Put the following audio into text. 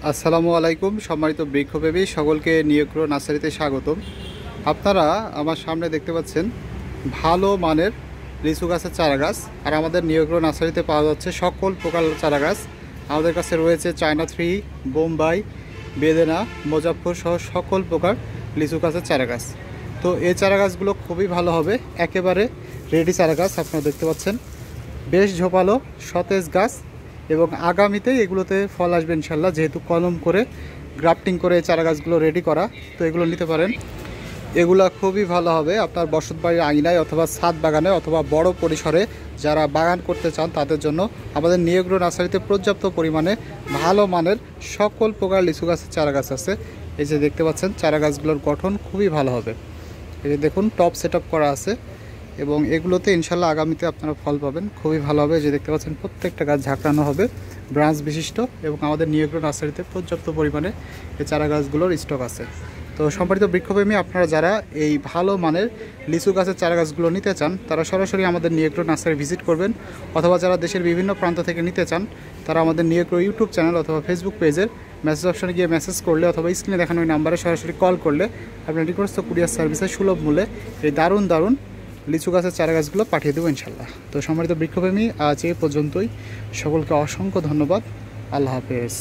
আসসালামু আলাইকুম সম্মানিত বৃক্ষপ্রেমী সকলকে নিয়োগ্র নার্সারিতে স্বাগতম। আপনারা আমার সামনে দেখতে পাচ্ছেন ভালো মানের লিচু গাছের চারা গাছ। আর আমাদের নিয়োগ্র নার্সারিতে পাওয়া যাচ্ছে সকল প্রকার চারা গাছ। আমাদের কাছে রয়েছে চায়না থ্রি, বোম্বাই, বেদেনা, মুজাফফর সহ সকল প্রকার লিচু গাছের চারা গাছ। তো এই চারা গাছগুলো খুবই ভালো হবে, একেবারে রেডি চারা গাছ। আপনারা দেখতে পাচ্ছেন বেশ ঝোপালো সতেজ গাছ এবং আগামীতে এগুলোতে ফল আসবে ইনশাল্লাহ, যেহেতু কলম করে গ্রাফটিং করে এই চারা গাছগুলো রেডি করা। তো এগুলো নিতে পারেন, এগুলা খুবই ভালো হবে আপনার বসতবাড়ির আঙিনায় অথবা ছাদ বাগানে অথবা বড় পরিসরে যারা বাগান করতে চান তাদের জন্য আমাদের নিয়োগ্র নার্সারিতে পর্যাপ্ত পরিমাণে ভালো মানের সকল প্রকার লিচু গাছের চারা গাছ আছে। এই যে দেখতে পাচ্ছেন চারা গাছগুলোর গঠন খুবই ভালো হবে। এই যে দেখুন টপ সেট করা আছে এবং এগুলোতে ইনশাল্লাহ আগামীতে আপনারা ফল পাবেন, খুবই ভালো হবে। যে দেখতে পাচ্ছেন প্রত্যেকটা গাছ ঝাঁকড়ানো হবে, ব্রাঞ্চ বিশিষ্ট, এবং আমাদের নিয়োগ্র নার্সারিতে পর্যাপ্ত পরিমাণে এই চারা গাছগুলোর স্টক আছে। তো সম্পাদিত বৃক্ষপ্রেমী আপনারা যারা এই ভালো মানের লিচু গাছের চারা গাছগুলো নিতে চান তারা সরাসরি আমাদের নিয়োগ্র নার্সারি ভিজিট করবেন, অথবা যারা দেশের বিভিন্ন প্রান্ত থেকে নিতে চান তারা আমাদের নিয়োগ্র ইউটিউব চ্যানেল অথবা ফেসবুক পেজের মেসেজ অপশনে গিয়ে মেসেজ করলে অথবা স্ক্রিনে দেখানো ওই নাম্বারে সরাসরি কল করলে আপনার নিকটস্থ কুরিয়ার সার্ভিসে সুলভ মূল্যে এই দারুণ লিচু গাছের চারা গাছগুলো পাঠিয়ে দেবো ইনশাল্লাহ। তো সম্মানিত বৃক্ষপ্রেমী আজ এ পর্যন্তই, সকলকে অসংখ্য ধন্যবাদ। আল্লাহ হাফেজ।